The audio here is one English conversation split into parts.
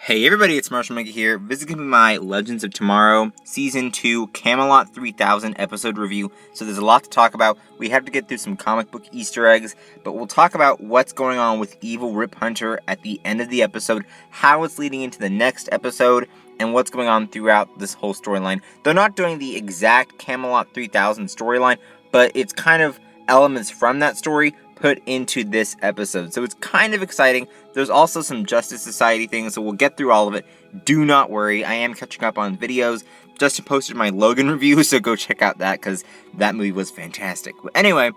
Hey everybody, it's Marshall Mega here. This is going to be my Legends of Tomorrow Season 2 Camelot 3000 episode review. So there's a lot to talk about. We have to get through some comic book Easter eggs, but we'll talk about what's going on with Evil Rip Hunter at the end of the episode, how it's leading into the next episode, and what's going on throughout this whole storyline. They're not doing the exact Camelot 3000 storyline, but it's kind of elements from that story put into this episode. So it's kind of exciting. There's also some Justice Society things, so we'll get through all of it. Do not worry, I am catching up on videos. Justin posted my Logan review, so go check out that, because that movie was fantastic. But anyway,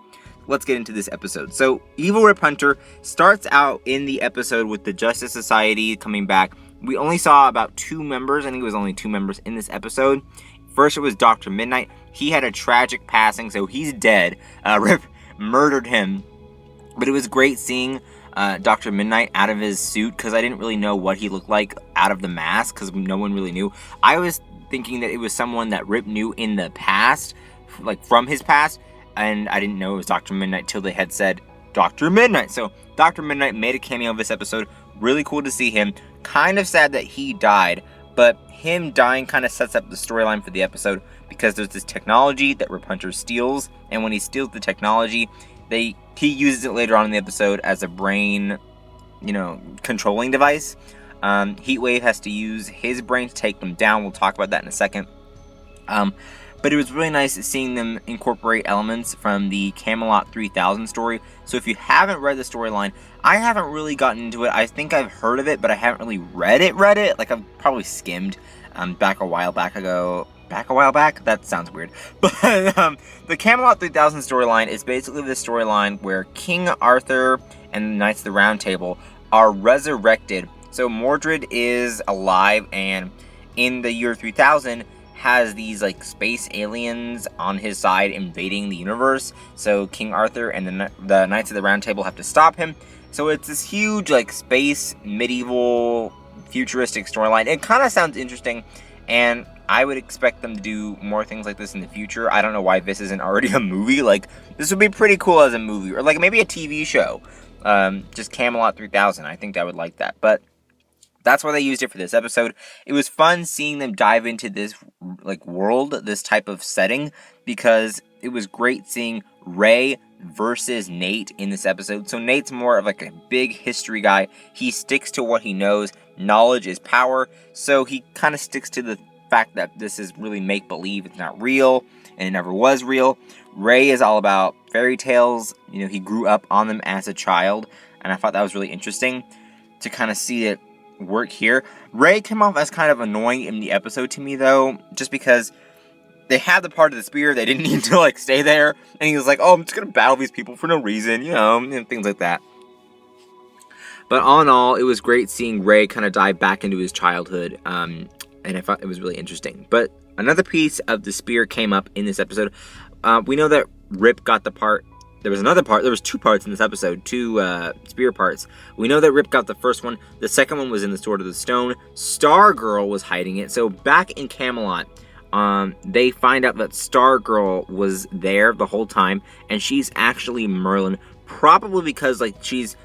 let's get into this episode. So, Evil Rip Hunter starts out in the episode with the Justice Society coming back. We only saw about 2 members, I think it was only 2 members in this episode. First, it was Dr. Midnight. He had a tragic passing, so he's dead. Rip murdered him. But it was great seeing Dr. Midnight out of his suit, because I didn't really know what he looked like out of the mask, because no one really knew. I was thinking that it was someone that Rip knew in the past, like from his past, and I didn't know it was Dr. Midnight till they had said Dr. Midnight. So Dr. Midnight made a cameo of this episode. Really cool to see him. Kind of sad that he died, but him dying kind of sets up the storyline for the episode, because there's this technology that Rip Hunter steals, and when he steals the technology, he uses it later on in the episode as a brain, controlling device. Heatwave has to use his brain to take them down. We'll talk about that in a second. But it was really nice seeing them incorporate elements from the Camelot 3000 story. So if you haven't read the storyline, I haven't really gotten into it. I think I've heard of it, but I haven't really read it. Like, I've probably skimmed back a while back ago. That sounds weird. But the Camelot 3000 storyline is basically the storyline where King Arthur and the Knights of the Round Table are resurrected. So Mordred is alive, and in the year 3000 has these like space aliens on his side invading the universe. So King Arthur and the Knights of the Round Table have to stop him. So it's this huge like space medieval futuristic storyline. It kind of sounds interesting, and I would expect them to do more things like this in the future. I don't know why this isn't already a movie. Like, this would be pretty cool as a movie, or like maybe a TV show. Just Camelot 3000. I think I would like that. But that's why they used it for this episode. It was fun seeing them dive into this like world, this type of setting, because it was great seeing Ray versus Nate in this episode. So Nate's more of like a big history guy. He sticks to what he knows. Knowledge is power. So he kind of sticks to the fact that this is really make-believe. It's not real, and it never was real. Ray is all about fairy tales. He grew up on them as a child, and I thought that was really interesting to kind of see it work here. Ray came off as kind of annoying in the episode to me, though, just because they had the part of the spear. They didn't need to like stay there, and he was like, "Oh, I'm just gonna battle these people for no reason," and things like that. But all in all, it was great seeing Ray kind of dive back into his childhood, and I thought it was really interesting. But another piece of the spear came up in this episode. We know that Rip got the part. There was another part. There was 2 parts in this episode, 2 spear parts. We know that Rip got the first one. The second one was in the Sword of the Stone. Stargirl was hiding it. So back in Camelot, they find out that Stargirl was there the whole time, and she's actually Merlin, probably because like she's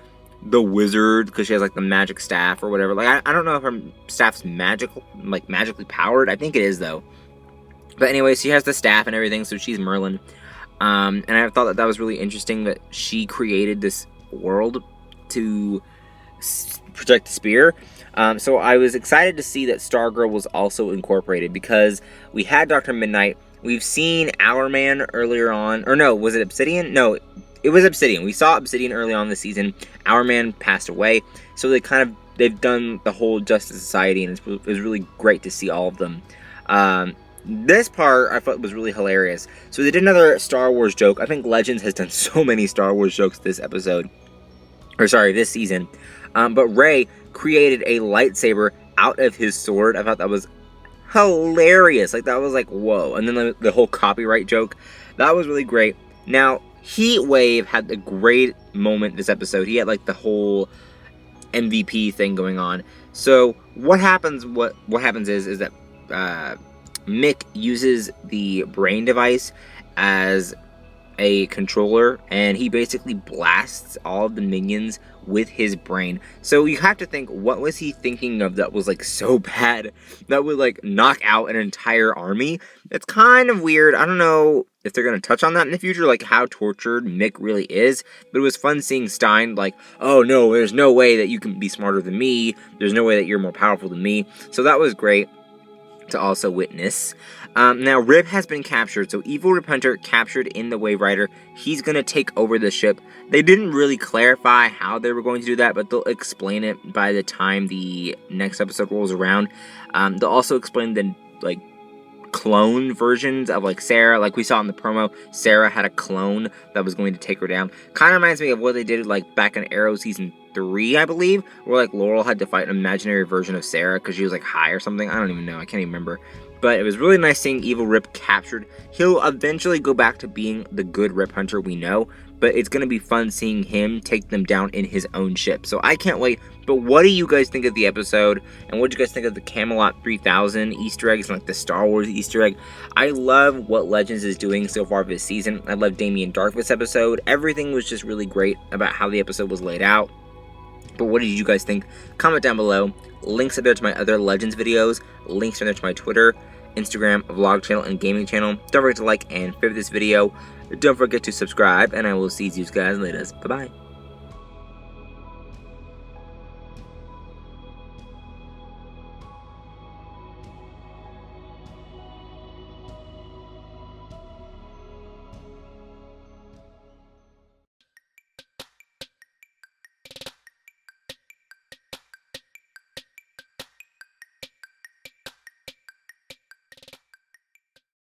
the wizard, because she has like the magic staff or whatever. Like I don't know if her staff's magically powered. I think it is though. But anyway, she has the staff and everything, so she's Merlin. And I thought that was really interesting that she created this world to protect the spear. So I was excited to see that Stargirl was also incorporated, because we had Dr. Midnight. We've seen Our Man earlier on, or no, was it Obsidian? No, it was Obsidian. We saw Obsidian early on this season. Our Man passed away, so they've done the whole Justice Society, and it was really great to see all of them. This part I thought was really hilarious. So they did another Star Wars joke. I think Legends has done so many Star Wars jokes this season. But Ray created a lightsaber out of his sword. I thought that was hilarious. Like, that was like, whoa. And then the whole copyright joke, that was really great. Now, Heatwave had a great moment this episode. He had like the whole MVP thing going on. So what happens is that Mick uses the brain device as a controller, and he basically blasts all of the minions with his brain. So you have to think, what was he thinking of that was like so bad that would like knock out an entire army? It's kind of weird. I don't know if they're going to touch on that in the future, like how tortured Mick really is, but it was fun seeing Stein like, oh no, there's no way that you can be smarter than me, there's no way that you're more powerful than me. So that was great to also witness. Now, Rip has been captured, so Evil Rip Hunter captured in the Wave Rider. He's going to take over the ship. They didn't really clarify how they were going to do that, but they'll explain it by the time the next episode rolls around. They'll also explain the, like, clone versions of, like, Sarah. Like we saw in the promo, Sarah had a clone that was going to take her down. Kind of reminds me of what they did, like, back in Arrow Season 3, I believe, where, like, Laurel had to fight an imaginary version of Sarah because she was, like, high or something. I don't even know. I can't even remember. But it was really nice seeing Evil Rip captured. He'll eventually go back to being the good Rip Hunter we know, but it's going to be fun seeing him take them down in his own ship. So I can't wait. But what do you guys think of the episode? And what do you guys think of the Camelot 3000 Easter eggs and like the Star Wars Easter egg? I love what Legends is doing so far this season. I love Damien Darkness episode. Everything was just really great about how the episode was laid out. But what did you guys think? Comment down below. Links are there to my other Legends videos. Links are there to my Twitter, Instagram, vlog channel, and gaming channel. Don't forget to like and favorite this video. Don't forget to subscribe, and I will see you guys later. Bye-bye.